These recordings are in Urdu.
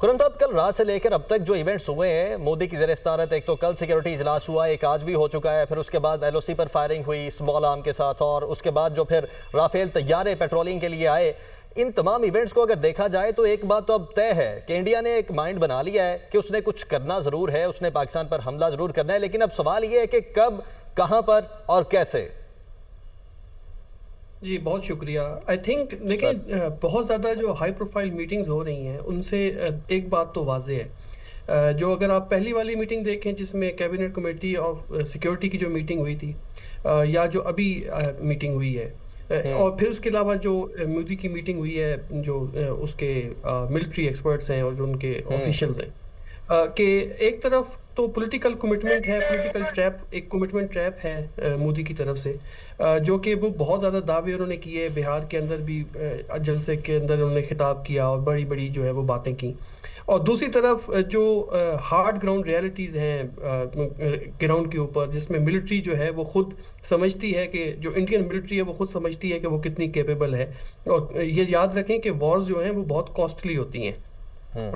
خرم صاحب، کل رات سے لے کر اب تک جو ایونٹس ہوئے ہیں مودی کی زیر صدارت، ایک تو کل سیکیورٹی اجلاس ہوا، ایک آج بھی ہو چکا ہے، پھر اس کے بعد ایل او سی پر فائرنگ ہوئی اسمال آرم کے ساتھ، اور اس کے بعد جو پھر رافیل طیارے پیٹرولنگ کے لیے آئے، ان تمام ایونٹس کو اگر دیکھا جائے تو ایک بات تو اب طے ہے کہ انڈیا نے ایک مائنڈ بنا لیا ہے کہ اس نے کچھ کرنا ضرور ہے، اس نے پاکستان پر حملہ ضرور کرنا ہے، لیکن اب سوال یہ ہے کہ کب، کہاں پر اور کیسے۔ جی بہت شکریہ۔ آئی تھنک دیکھیں بہت زیادہ جو ہائی پروفائل میٹنگز ہو رہی ہیں ان سے ایک بات تو واضح ہے، جو اگر آپ پہلی والی میٹنگ دیکھیں جس میں کیبنٹ کمیٹی آف سیکیورٹی کی جو میٹنگ ہوئی تھی، یا جو ابھی میٹنگ ہوئی ہے، اور پھر اس کے علاوہ جو مودی کی میٹنگ ہوئی ہے جو اس کے ملٹری ایکسپرٹس ہیں اور جو ان کے آفیشلز ہیں، کہ ایک طرف تو پولیٹیکل کمٹمنٹ ہے، پولیٹیکل ٹریپ، ایک کمٹمنٹ ٹریپ ہے مودی کی طرف سے، جو کہ وہ بہت زیادہ دعوے انہوں نے کیے، بہار کے اندر بھی جلسے کے اندر انہوں نے خطاب کیا اور بڑی بڑی جو ہے وہ باتیں کی، اور دوسری طرف جو ہارڈ گراؤنڈ ریالٹیز ہیں گراؤنڈ کے اوپر، جس میں ملٹری جو ہے وہ خود سمجھتی ہے کہ جو انڈین ملٹری ہے وہ خود سمجھتی ہے کہ وہ کتنی کیپیبل ہے، اور یہ یاد رکھیں کہ وارز جو ہیں وہ بہت کاسٹلی ہوتی ہیں۔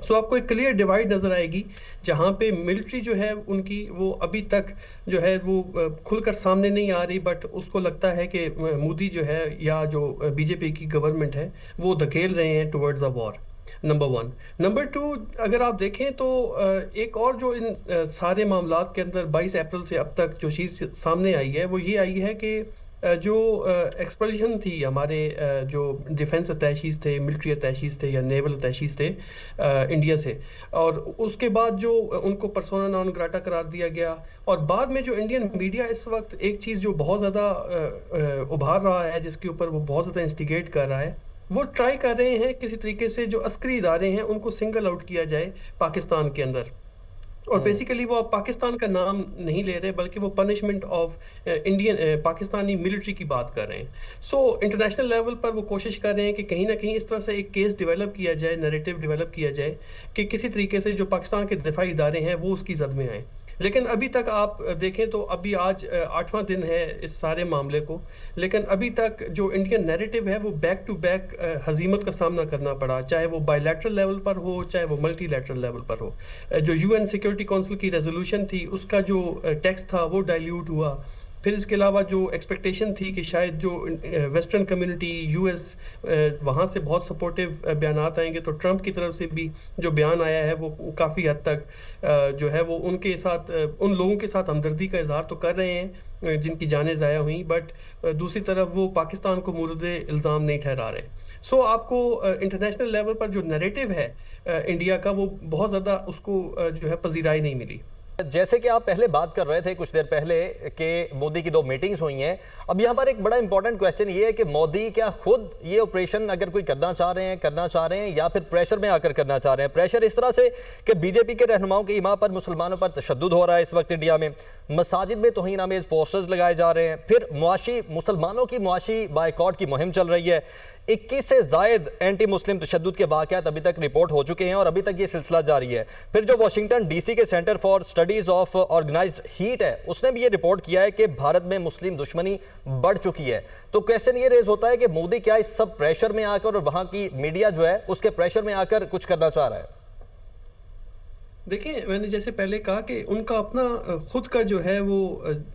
سو آپ کو ایک کلیئر ڈیوائڈ نظر آئے گی جہاں پہ ملٹری جو ہے ان کی وہ ابھی تک جو ہے وہ کھل کر سامنے نہیں آ رہی، بٹ اس کو لگتا ہے کہ مودی جو ہے یا جو بی جے پی کی گورنمنٹ ہے وہ دھکیل رہے ہیں towards a war, number one. Number two, اگر آپ دیکھیں تو ایک اور جو ان سارے معاملات کے اندر 22 اپریل سے اب تک جو چیز سامنے آئی ہے وہ یہ آئی ہے کہ جو ایکسپلشن تھی ہمارے جو ڈیفنس اتیشیز تھے، ملٹری اتیشیز تھے یا نیول اتیشیز تھے انڈیا سے، اور اس کے بعد جو ان کو پرسونا نان گراٹا قرار دیا گیا، اور بعد میں جو انڈین میڈیا اس وقت ایک چیز جو بہت زیادہ ابھار رہا ہے، جس کے اوپر وہ بہت زیادہ انسٹیگیٹ کر رہا ہے، وہ ٹرائی کر رہے ہیں کسی طریقے سے جو عسکری ادارے ہیں ان کو سنگل آؤٹ کیا جائے پاکستان کے اندر، اور بیسیکلی وہ پاکستان کا نام نہیں لے رہے بلکہ وہ punishment of Indian Pakistani military کی بات کر رہے ہیں۔ سو انٹرنیشنل لیول پر وہ کوشش کر رہے ہیں کہ کہیں نہ کہیں اس طرح سے ایک کیس ڈیولپ کیا جائے، نیریٹو ڈیولپ کیا جائے کہ کسی طریقے سے جو پاکستان کے دفاعی ادارے ہیں وہ اس کی زد میں آئیں، لیکن ابھی تک آپ دیکھیں تو ابھی آج 8واں دن ہے اس سارے معاملے کو، لیکن ابھی تک جو انڈین نیریٹو ہے وہ بیک ٹو بیک ہزیمت کا سامنا کرنا پڑا، چاہے وہ بائی لیٹرل لیول پر ہو چاہے وہ ملٹی لیٹرل لیول پر ہو۔ جو یو این سیکیورٹی کونسل کی ریزولوشن تھی اس کا جو ٹیکسٹ تھا وہ ڈائلیوٹ ہوا، پھر اس کے علاوہ جو ایکسپیکٹیشن تھی کہ شاید جو ویسٹرن کمیونٹی یو ایس وہاں سے بہت سپورٹیو بیانات آئیں گے، تو ٹرمپ کی طرف سے بھی جو بیان آیا ہے وہ کافی حد تک جو ہے وہ ان کے ساتھ، ان لوگوں کے ساتھ ہمدردی کا اظہار تو کر رہے ہیں جن کی جانیں ضائع ہوئیں، بٹ دوسری طرف وہ پاکستان کو مورد الزام نہیں ٹھہرا رہے۔ سو آپ کو انٹرنیشنل لیول پر جو نیریٹو ہے انڈیا کا وہ بہت زیادہ اس کو جو ہے پذیرائی نہیں ملی۔ جیسے کہ آپ پہلے بات کر رہے تھے کچھ دیر پہلے کہ مودی کی 2 میٹنگز ہوئی ہیں، اب یہاں پر ایک بڑا امپورٹنٹ کویسچن یہ ہے کہ مودی کیا خود یہ آپریشن اگر کوئی کرنا چاہ رہے ہیں یا پھر پریشر میں آ کر کرنا چاہ رہے ہیں؟ پریشر اس طرح سے کہ بی جے پی کے رہنماؤں کے ایما پر مسلمانوں پر تشدد ہو رہا ہے اس وقت انڈیا میں، مساجد میں توہین آمیز پوسٹرز لگائے جا رہے ہیں، پھر مسلمانوں کی معاشی بائیکاٹ کی مہم چل رہی ہے، 21 سے زائد اینٹی مسلم تشدد کے واقعات ابھی تک رپورٹ ہو چکے ہیں اور ابھی تک یہ سلسلہ جاری ہے۔ پھر جو واشنگٹن ڈی سی کے centre for studies of organised hate ہے، اس نے بھی یہ رپورٹ کیا ہے کہ بھارت میں مسلم دشمنی بڑھ چکی ہے۔ تو کویسچن یہ ریز ہوتا ہے کہ مودی کیا اس سب پریشر میں آ کر اور وہاں کی میڈیا جو ہے اس کے پریشر میں آ کر کچھ کرنا چاہ رہا ہے؟ دیکھیں میں نے جیسے پہلے کہا کہ ان کا اپنا خود کا جو ہے وہ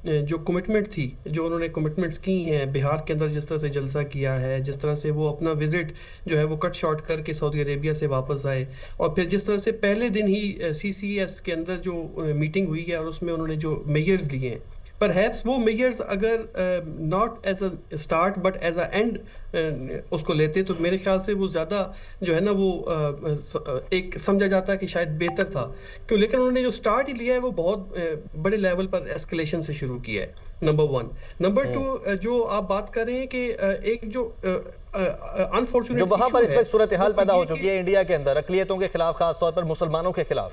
جو کمٹمنٹ تھی، جو انہوں نے کمٹمنٹس کی ہیں بہار کے اندر، جس طرح سے جلسہ کیا ہے، جس طرح سے وہ اپنا وزٹ جو ہے وہ کٹ شارٹ کر کے سعودی عربیہ سے واپس آئے، اور پھر جس طرح سے پہلے دن ہی سی سی ایس کے اندر جو میٹنگ ہوئی ہے اور اس میں انہوں نے جو میئرز لیے ہیں، پرہیپس وہ میئرز اگر not as a start but as an end اس کو لیتے تو میرے خیال سے وہ زیادہ جو ہے نا وہ ایک سمجھا جاتا ہے کہ شاید بہتر تھا، کیوں، لیکن انہوں نے جو اسٹارٹ ہی لیا ہے وہ بہت بڑے لیول پر ایسکلیشن سے شروع کیا ہے، نمبر 1۔ نمبر 2، جو آپ بات کر رہے ہیں کہ ایک جو انفارچونیٹ جو وہاں پر اس وقت صورتحال پیدا ہو چکی ہے انڈیا کے اندر اقلیتوں کے خلاف، خاص طور پر مسلمانوں کے خلاف،